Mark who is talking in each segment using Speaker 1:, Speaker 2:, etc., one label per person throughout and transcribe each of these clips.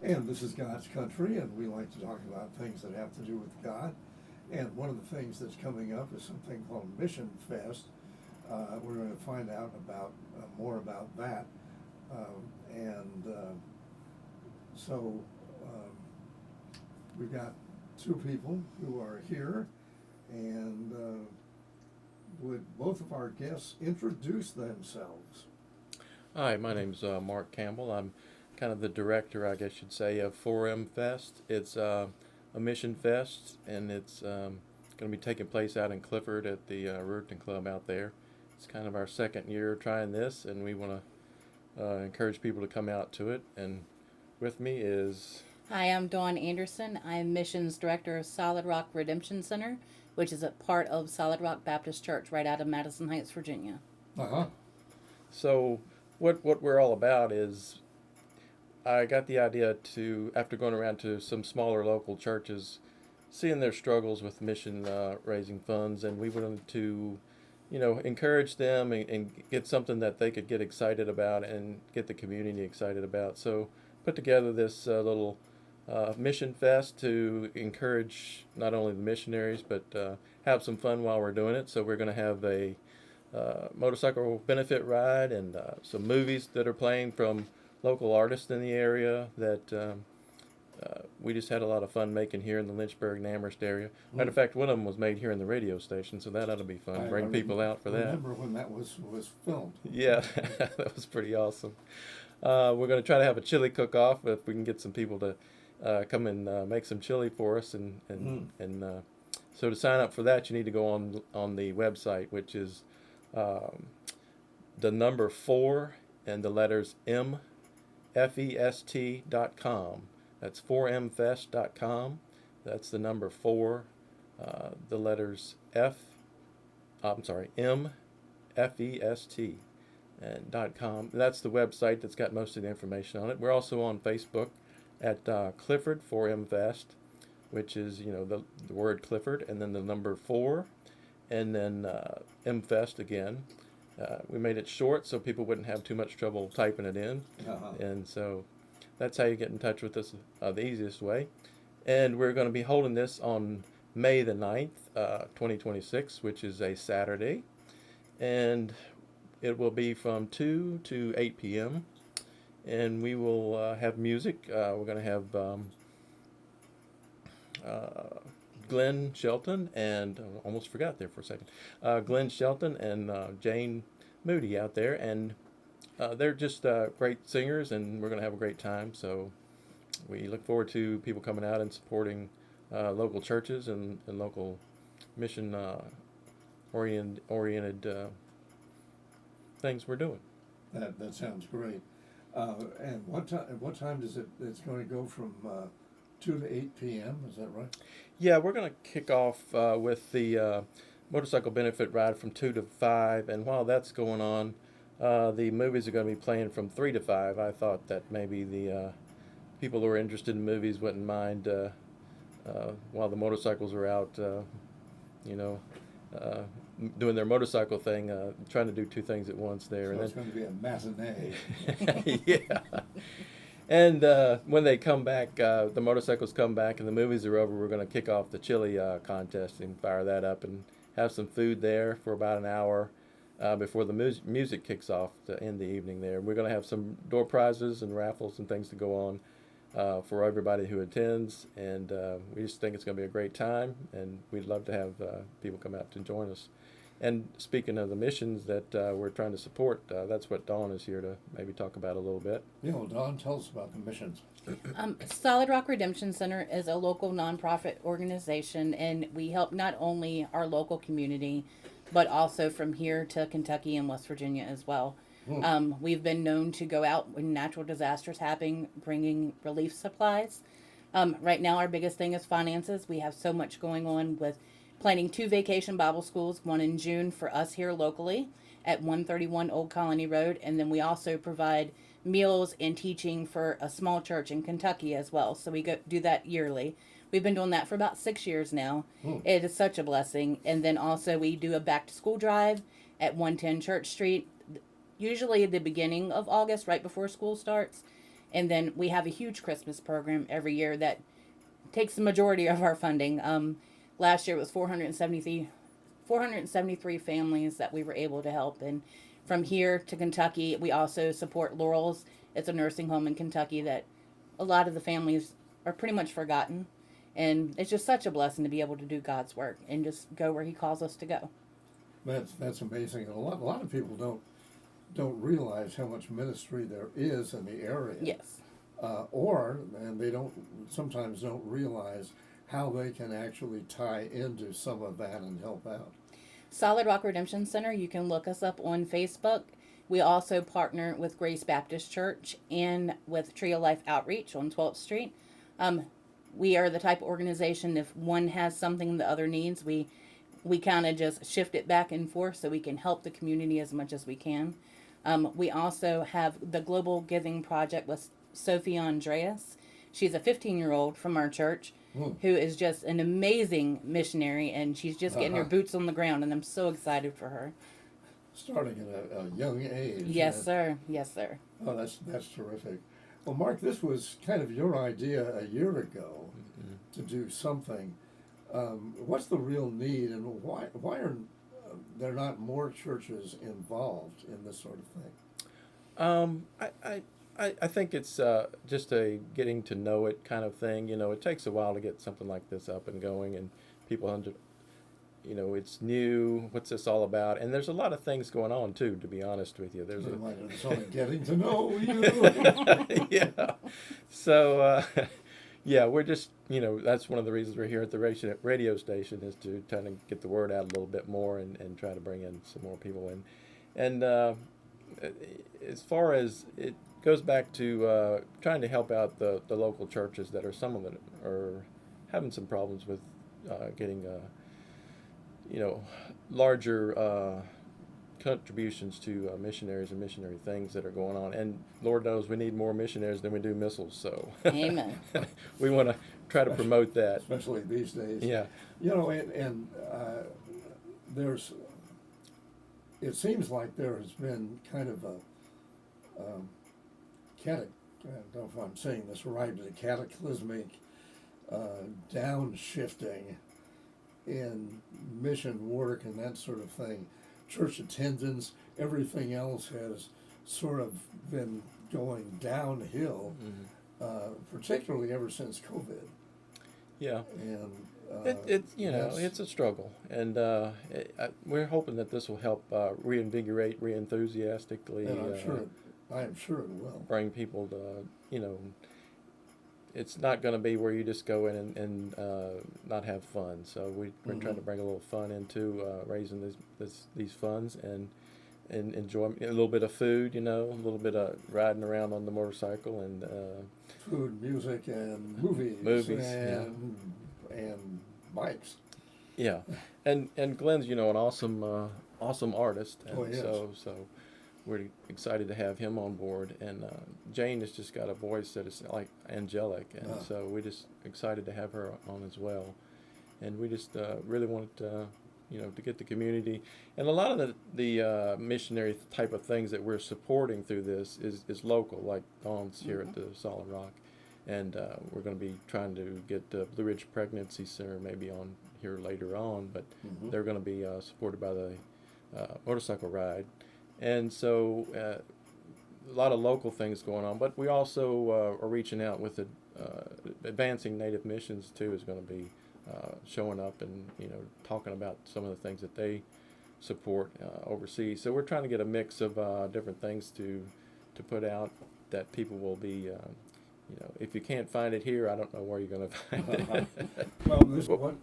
Speaker 1: And this is God's country, and we like to talk about things that have to do with God. And one of the things that's coming up is something called Mission Fest. We're going to find out about more about that. So we've got two people who are here, and would both of our guests introduce themselves?
Speaker 2: Hi, my name's Mark Campbell. I'm kind of the director, I guess you'd say, of Amfest. It's a mission fest, and it's going to be taking place out in Clifford at the Ruritan Club out there. It's kind of our second year trying this, and we want to encourage people to come out to it. And with me is...
Speaker 3: Hi, I'm Dawn Anderson. I'm Missions Director of Solid Rock Redemption Center, which is a part of Solid Rock Baptist Church right out of Madison Heights, Virginia.
Speaker 1: Uh-huh.
Speaker 2: So what we're all about is, I got the idea to, after going around to some smaller local churches, seeing their struggles with mission raising funds, and we wanted to, encourage them and get something that they could get excited about and get the community excited about. So put together this little mission fest to encourage not only the missionaries, but have some fun while we're doing it. So we're going to have a motorcycle benefit ride and some movies that are playing from local artists in the area that we just had a lot of fun making here in the Lynchburg and Amherst area. Matter of fact, one of them was made here in the radio station, so that ought to be fun. Bring people out for that.
Speaker 1: I remember when that was filmed.
Speaker 2: Yeah, that was pretty awesome. We're going to try to have a chili cook-off if we can get some people to come and make some chili for us. So to sign up for that, you need to go on the website, which is the number 4 and the letters mfest.com. That's 4mfest.com. That's the number 4, the letters mfest and .com. That's the website that's got most of the information on it. We're also on Facebook at Clifford 4mfest, which is the word Clifford and then the number 4 and then mfest again. We made it short so people wouldn't have too much trouble typing it in.
Speaker 1: Uh-huh.
Speaker 2: And so that's how you get in touch with us the easiest way. And we're going to be holding this on May the 9th, 2026, which is a Saturday. And it will be from 2 to 8 p.m. And we will have music. We're going to have Glenn Shelton and almost forgot there for a second. Glenn Shelton and Jane Moody out there, and they're just great singers, and we're going to have a great time. So we look forward to people coming out and supporting local churches and local mission oriented things we're doing.
Speaker 1: That sounds great. And what time does it? It's going to go from 2 to 8 p.m. Is that right?
Speaker 2: Yeah, we're going to kick off with the motorcycle benefit ride from 2 to 5, and while that's going on, the movies are going to be playing from 3 to 5. I thought that maybe the people who are interested in movies wouldn't mind while the motorcycles are out, doing their motorcycle thing, trying to do two things at once there.
Speaker 1: So
Speaker 2: and
Speaker 1: it's going to be a matinee.
Speaker 2: Yeah. And when they come back, the motorcycles come back and the movies are over, we're going to kick off the chili contest and fire that up and have some food there for about an hour before the music kicks off to end the evening there. We're going to have some door prizes and raffles and things to go on for everybody who attends, and we just think it's going to be a great time, and we'd love to have people come out to join us. And speaking of the missions that we're trying to support, that's what Dawn is here to maybe talk about a little bit.
Speaker 1: Yeah, well, Dawn, tell us about the missions.
Speaker 3: Solid Rock Redemption Center is a local nonprofit organization, and we help not only our local community, but also from here to Kentucky and West Virginia as well. We've been known to go out when natural disasters happen, bringing relief supplies. Right now, our biggest thing is finances. We have so much going on with planning 2 vacation Bible schools, one in June for us here locally at 131 Old Colony Road, and then we also provide meals and teaching for a small church in Kentucky as well. So we do that yearly. We've been doing that for about 6 years now. It is such a blessing. And then also we do a back to school drive at 110 Church Street, usually at the beginning of August, right before school starts. And then we have a huge Christmas program every year that takes the majority of our funding. Last year it was 473 families that we were able to help. And from here to Kentucky, we also support Laurel's. It's a nursing home in Kentucky that a lot of the families are pretty much forgotten. And it's just such a blessing to be able to do God's work and just go where He calls us to go.
Speaker 1: That's amazing. And a lot of people don't realize how much ministry there is in the area.
Speaker 3: Yes.
Speaker 1: And they sometimes don't realize how they can actually tie into some of that and help out.
Speaker 3: Solid Rock Redemption Center, you can look us up on Facebook. We also partner with Grace Baptist Church and with Tree of Life Outreach on 12th Street. We are the type of organization, if one has something the other needs, we kind of just shift it back and forth so we can help the community as much as we can. We also have the Global Giving Project with Sophie Andreas. She's a 15-year-old from our church who is just an amazing missionary, and she's just getting her boots on the ground, and I'm so excited for her.
Speaker 1: Starting at a young age.
Speaker 3: Yes, sir. Yes, sir.
Speaker 1: Oh, that's terrific. Well, Mark, this was kind of your idea a year ago to do something. What's the real need, and why are there not more churches involved in this sort of thing?
Speaker 2: I think it's just a getting to know it kind of thing. It takes a while to get something like this up and going, and people it's new. What's this all about? And there's a lot of things going on too. To be honest with you,
Speaker 1: It's only getting to know you.
Speaker 2: Yeah. So yeah, we're just that's one of the reasons we're here at the radio station, is to kind of get the word out a little bit more and try to bring in some more people in. And as far as it goes back to trying to help out the local churches that some of them are having some problems with getting larger contributions to missionaries and missionary things that are going on. And Lord knows we need more missionaries than we do missiles, so
Speaker 3: Amen.
Speaker 2: we want to try to promote that.
Speaker 1: Especially these days.
Speaker 2: Yeah.
Speaker 1: It seems like there has been kind of a I don't know if I'm saying this right, but a cataclysmic downshifting in mission work and that sort of thing. Church attendance, everything else has sort of been going downhill, particularly ever since COVID.
Speaker 2: Yeah.
Speaker 1: And
Speaker 2: it's a struggle, and we're hoping that this will help reinvigorate, re-enthusiastically.
Speaker 1: And I am sure it will
Speaker 2: bring people to It's not going to be where you just go in and not have fun. So we're trying to bring a little fun into raising these funds and enjoy a little bit of food, a little bit of riding around on the motorcycle and
Speaker 1: food, music, and movies and bikes.
Speaker 2: Yeah, and Glenn's an awesome artist, and
Speaker 1: yes.
Speaker 2: so we're excited to have him on board. And Jane has just got a voice that is like angelic, and so we're just excited to have her on as well. And we just really want to get the community, and a lot of the missionary type of things that we're supporting through this is local, like Dawn's here at the Solid Rock, and we're going to be trying to get Blue Ridge Pregnancy Center maybe on here later on, but they're going to be supported by the motorcycle ride, and so a lot of local things going on. But we also are reaching out with the Advancing Native Missions too is going to be showing up and talking about some of the things that they support overseas. So we're trying to get a mix of different things to put out that people will be if you can't find it here, I don't know where you're going to find it.
Speaker 1: Well,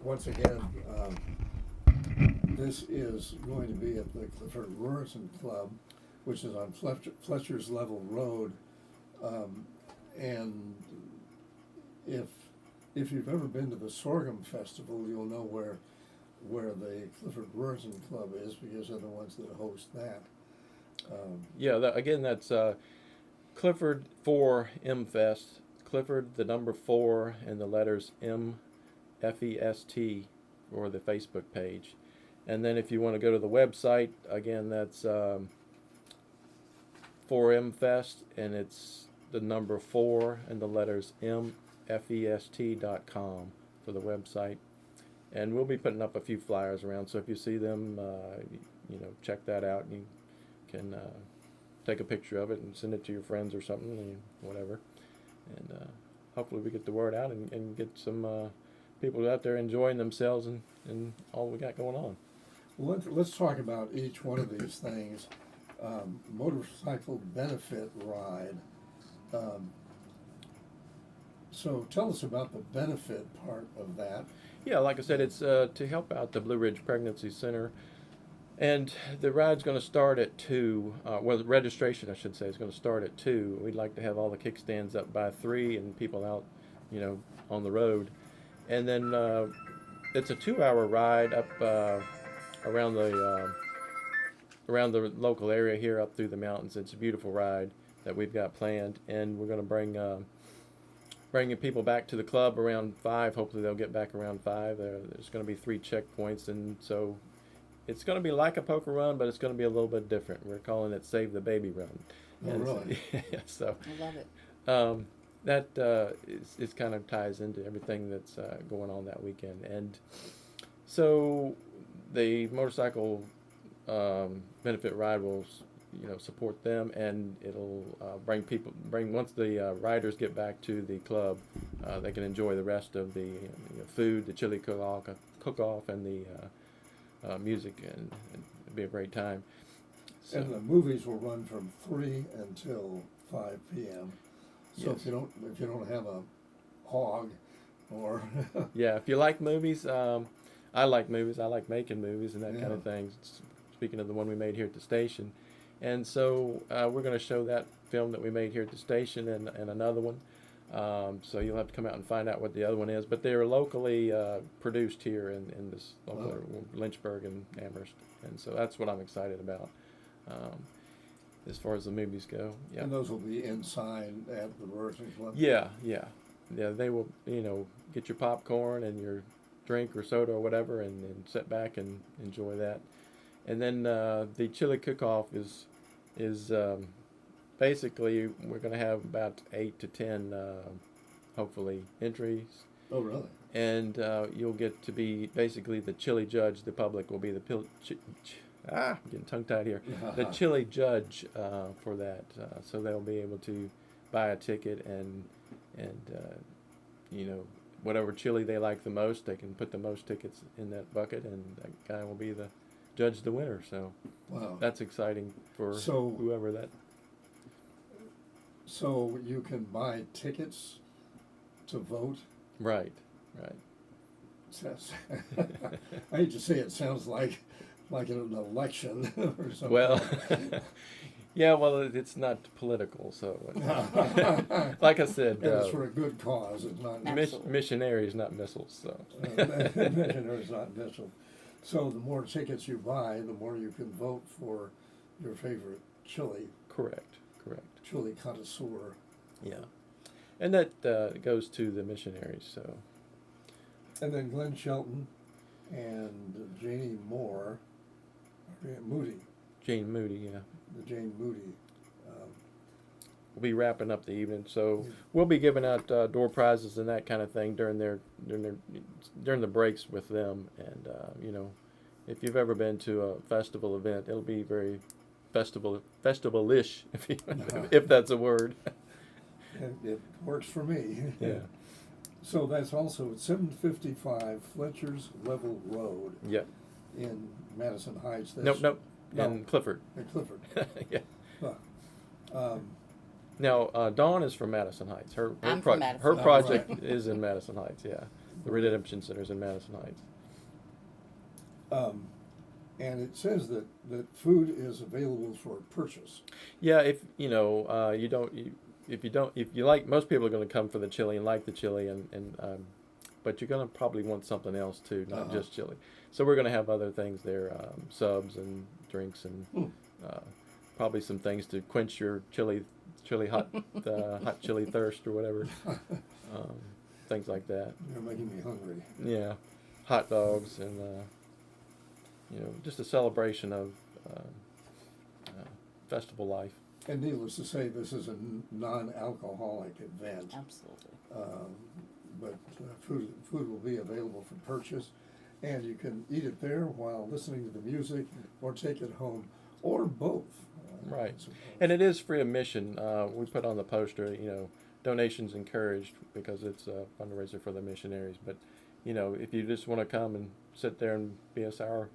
Speaker 1: once again, this is going to be at the Clifford Ruritan Club, which is on Fletcher's Level Road, and if you've ever been to the Sorghum Festival, you'll know where the Clifford Ruritan Club is, because they're the ones that host that.
Speaker 2: That's Clifford 4 Amfest. Clifford, the number 4, and the letters MFEST for the Facebook page. And then if you want to go to the website, again, that's 4Mfest, and it's the number 4 and the letters mfest.com for the website. And we'll be putting up a few flyers around, so if you see them, check that out. You can take a picture of it and send it to your friends or something, and whatever. And hopefully we get the word out and get some people out there enjoying themselves and all we got going on.
Speaker 1: Well, let's talk about each one of these things. Motorcycle benefit ride. So tell us about the benefit part of that.
Speaker 2: Yeah, like I said, it's to help out the Blue Ridge Pregnancy Center. And the ride's going to start at 2. The registration, I should say, is going to start at 2. We'd like to have all the kickstands up by 3 and people out, on the road. And then it's a 2-hour ride up around the local area here, up through the mountains. It's a beautiful ride that we've got planned, and we're going to bringing people back to the club around 5. Hopefully they'll get back around 5. There's going to be 3 checkpoints, and so it's going to be like a poker run, but it's going to be a little bit different. We're calling it Save the Baby Run.
Speaker 1: Oh, really?
Speaker 2: Yeah, so
Speaker 3: I love it.
Speaker 2: That is kind of ties into everything that's going on that weekend. And so the motorcycle benefit ride will support them, and it'll once the riders get back to the club, they can enjoy the rest of the food, the chili cook-off, and the music, and it'll be a great time. So,
Speaker 1: And the movies will run from 3 until 5 p.m. So
Speaker 2: yes.
Speaker 1: if you don't have a hog, or
Speaker 2: yeah, if you like movies, I like movies. I like making movies and that kind of thing. Speaking of the one we made here at the station. And so we're going to show that film that we made here at the station and another one. So you'll have to come out and find out what the other one is. But they are locally produced here in this local Lynchburg and Amherst. And so that's what I'm excited about as far as the movies go. Yeah.
Speaker 1: And those will be inside at the Rotary Club?
Speaker 2: Yeah. They will, get your popcorn and your drink or soda or whatever and sit back and enjoy that. And then the chili cook-off is basically we're going to have about 8 to 10, hopefully, entries.
Speaker 1: Oh, really?
Speaker 2: And you'll get to be basically the chili judge. The public will be the I'm getting tongue-tied here. The chili judge for that. So they'll be able to buy a ticket and whatever chili they like the most, they can put the most tickets in that bucket, and that guy will be the judge the winner. So
Speaker 1: wow,
Speaker 2: that's exciting for whoever that.
Speaker 1: So you can buy tickets to vote?
Speaker 2: Right.
Speaker 1: I hate to say it sounds like an election or something.
Speaker 2: Well, yeah, well, it's not political, so like I said,
Speaker 1: and it's for a good cause. It's not
Speaker 2: missionaries, not missiles. So
Speaker 1: missionaries, not missiles. So the more tickets you buy, the more you can vote for your favorite chili.
Speaker 2: Correct.
Speaker 1: Chili connoisseur.
Speaker 2: Yeah, and that goes to the missionaries. So.
Speaker 1: And then Glenn Shelton and Janie Moore, Moody.
Speaker 2: Jane Moody, yeah.
Speaker 1: The Jane Moody.
Speaker 2: We'll be wrapping up the evening, so we'll be giving out door prizes and that kind of thing during the breaks with them. And if you've ever been to a festival event, it'll be very festival-ish, if that's a word.
Speaker 1: It works for me.
Speaker 2: Yeah.
Speaker 1: So that's also at 755 Fletcher's Level Road.
Speaker 2: Yep.
Speaker 1: In Madison Heights.
Speaker 2: Nope. No. In Clifford.
Speaker 1: In Clifford.
Speaker 2: Yeah.
Speaker 1: Huh.
Speaker 2: Now, Dawn is from Madison Heights. Her project is in Madison Heights. Yeah, the Redemption Center's in Madison Heights.
Speaker 1: And it says that food is available for purchase.
Speaker 2: Yeah, if you like, most people are going to come for the chili and like the chili, but you're going to probably want something else too, not just chili. So we're going to have other things there, subs and drinks and probably some things to quench your hot chili thirst or whatever, things like that.
Speaker 1: You're making me hungry.
Speaker 2: Yeah, hot dogs and just a celebration of festival life.
Speaker 1: And needless to say, this is a non-alcoholic event.
Speaker 3: Absolutely.
Speaker 1: But food will be available for purchase, and you can eat it there while listening to the music, or take it home, or both.
Speaker 2: Right.
Speaker 1: I suppose.
Speaker 2: And it is free admission. We put on the poster, donations encouraged, because it's a fundraiser for the missionaries. But, if you just want to come and sit there and be a sour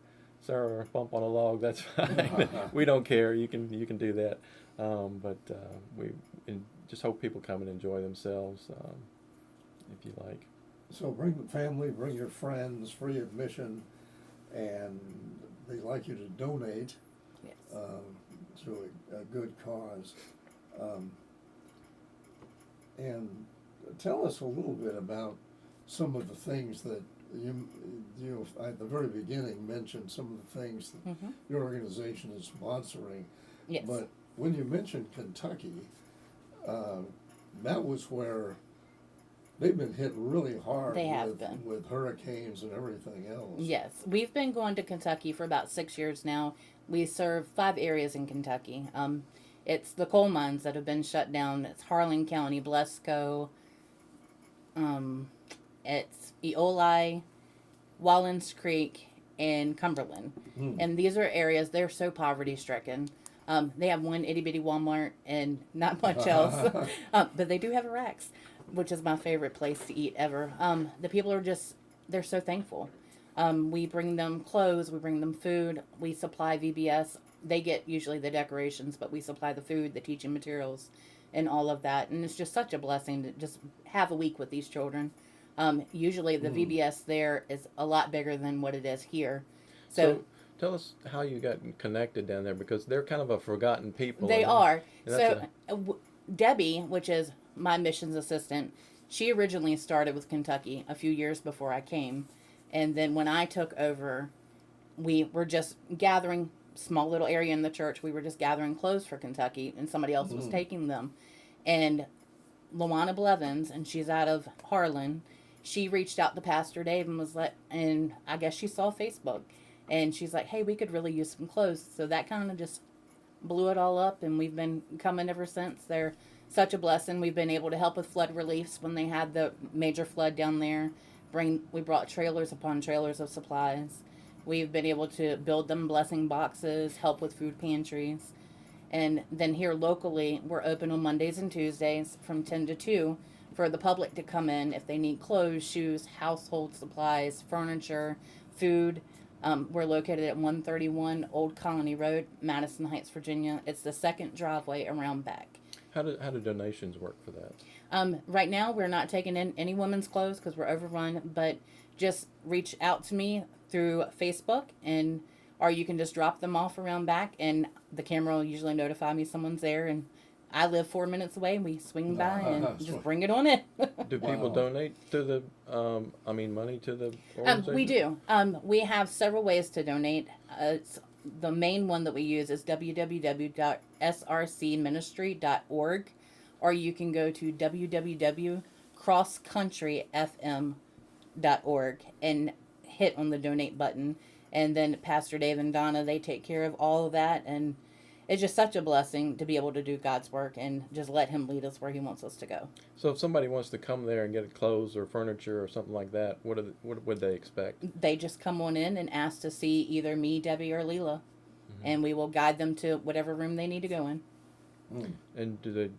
Speaker 2: bump on a log, that's fine. We don't care. You can do that. But we just hope people come and enjoy themselves, if you like.
Speaker 1: So bring the family, bring your friends, free admission, and they'd like you to donate
Speaker 3: Yes.
Speaker 1: to a good cause. And tell us a little bit about some of the things that you at the very beginning mentioned some of the things that
Speaker 3: Mhm.
Speaker 1: your organization is sponsoring.
Speaker 3: Yes.
Speaker 1: But when you mentioned Kentucky, that was where they've been hit really hard
Speaker 3: They have been.
Speaker 1: with hurricanes and everything else.
Speaker 3: Yes, we've been going to Kentucky for about 6 years now. We serve 5 areas in Kentucky. It's the coal mines that have been shut down. It's Harlan County, Bledsoe, it's Eoli, Wallens Creek, and Cumberland. And these are areas, they're so poverty stricken. They have one itty bitty Walmart and not much else. But they do have a Rax, which is my favorite place to eat ever. The people are they're so thankful. We bring them clothes, we bring them food, we supply VBS. They get usually the decorations, but we supply the food, the teaching materials, and all of that. And it's just such a blessing to just have a week with these children. Usually the VBS there is a lot bigger than what it is here. So
Speaker 2: tell us how you got connected down there, because they're kind of a forgotten people.
Speaker 3: they are.
Speaker 2: and
Speaker 3: So
Speaker 2: that's
Speaker 3: Debbie, which is my missions assistant, she originally started with Kentucky a few years before I came. And then when I took over, we were just gathering, small little area in the church, we were just gathering clothes for Kentucky, and somebody else was taking them. And Luana Blevins, and she's out of Harlan, she reached out to Pastor Dave and and I guess she saw Facebook. And she's like, hey, we could really use some clothes. So that kind of just blew it all up, and we've been coming ever since. They're such a blessing. We've been able to help with flood reliefs when they had the major flood down there. We brought trailers upon trailers of supplies. We've been able to build them blessing boxes, help with food pantries. And then here locally, we're open on Mondays and Tuesdays from 10 to 2 for the public to come in if they need clothes, shoes, household supplies, furniture, food. We're located at 131 Old Colony Road, Madison Heights, Virginia. It's the second driveway around back.
Speaker 2: How do donations work for that?
Speaker 3: Right now, we're not taking in any women's clothes because we're overrun, but just reach out to me through Facebook, or you can just drop them off around back, and the camera will usually notify me someone's there, and I live 4 minutes away, and we swing by and just bring it on in.
Speaker 2: Do people donate to the, money to the organization?
Speaker 3: We do. We have several ways to donate. The main one that we use is www.srcministry.org, or you can go to www.crosscountryfm.org and hit on the donate button. And then Pastor Dave and Donna, they take care of all of that. And it's just such a blessing to be able to do God's work and just let him lead us where he wants us to go.
Speaker 2: So if somebody wants to come there and get clothes or furniture or something like that, what would they expect?
Speaker 3: They just come on in and ask to see either me, Debbie, or Leela. And we will guide them to whatever room they need to go in.
Speaker 2: And do they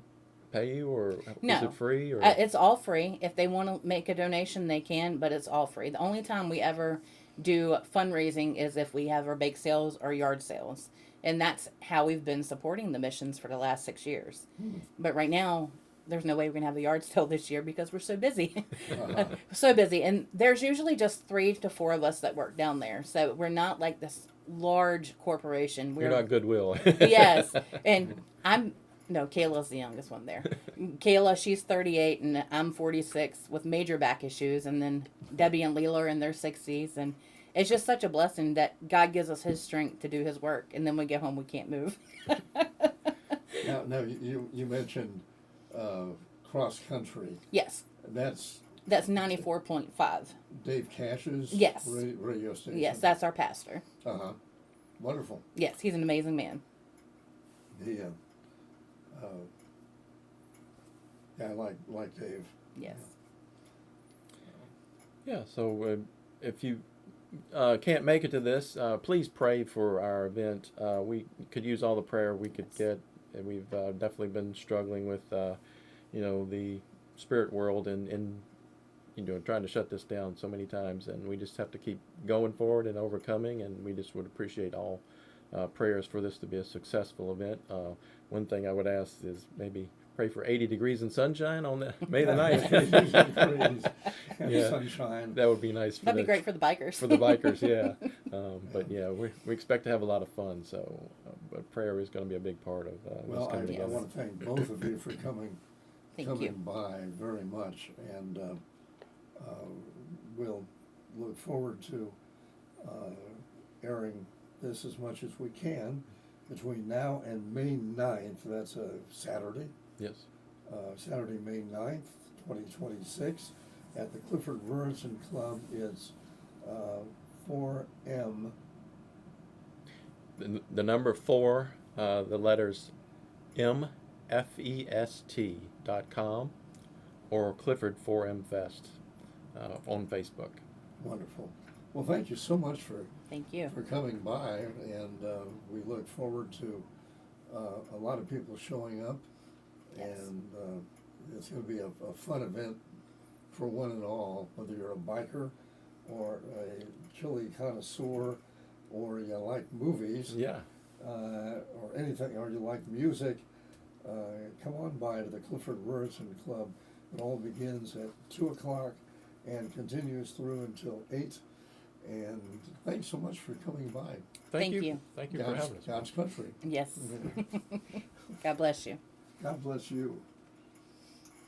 Speaker 2: pay you, or
Speaker 3: No.
Speaker 2: is it free? Or
Speaker 3: It's all free. If they want to make a donation, they can, but it's all free. The only time we ever do fundraising is if we have our bake sales or yard sales. And that's how we've been supporting the missions for the last 6 years. But right now, there's no way we're going to have a yard sale this year because we're so busy. So busy. And there's usually just 3 to 4 of us that work down there. So we're not like this large corporation.
Speaker 2: You're not Goodwill.
Speaker 3: Yes. And Kayla's the youngest one there. Kayla, she's 38, and I'm 46 with major back issues. And then Debbie and Leela are in their 60s. And it's just such a blessing that God gives us his strength to do his work. And then we get home, we can't move.
Speaker 1: Now you mentioned cross country.
Speaker 3: Yes.
Speaker 1: That's
Speaker 3: 94.5.
Speaker 1: Dave Cash's
Speaker 3: Yes.
Speaker 1: radio station.
Speaker 3: Yes, that's our pastor.
Speaker 1: Wonderful.
Speaker 3: Yes, he's an amazing man.
Speaker 1: Yeah, like Dave.
Speaker 3: Yes.
Speaker 2: Yeah, so if you can't make it to this, please pray for our event. We could use all the prayer we could get. And we've definitely been struggling with, the spirit world and trying to shut this down so many times. And we just have to keep going forward and overcoming. And we just would appreciate all prayers for this to be a successful event. One thing I would ask is maybe pray for 80 degrees and sunshine on May the 9th.
Speaker 1: Yeah, sunshine.
Speaker 2: That would be nice.
Speaker 3: That'd be great for the bikers.
Speaker 2: For the bikers, yeah. But yeah, we expect to have a lot of fun. So, but prayer is going to be a big part of
Speaker 1: Well,
Speaker 2: this coming
Speaker 1: I
Speaker 2: together.
Speaker 1: want to thank both of you for coming
Speaker 3: Thank you.
Speaker 1: by very much, and we'll look forward to airing this as much as we can between now and May 9th. That's a Saturday.
Speaker 2: Yes.
Speaker 1: Saturday, May 9th, 2026, at the Clifford Vernon Club. It's 4M.
Speaker 2: The number 4, the letters MFEST.com or Clifford 4M Fest on Facebook.
Speaker 1: Wonderful. Well, thank you so much for coming by, and we look forward to a lot of people showing up, and it's going to be a fun event for one and all, whether you're a biker or a chili connoisseur, or you like movies, or anything, or you like music. Come on by to the Clifford Vernon Club. It all begins at 2 o'clock and continues through until 8. And thanks so much for coming by.
Speaker 2: Thank you. Thank you for having us.
Speaker 1: God's country.
Speaker 3: Yes. God bless you.
Speaker 1: God bless you.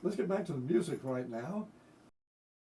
Speaker 1: Let's get back to the music right now.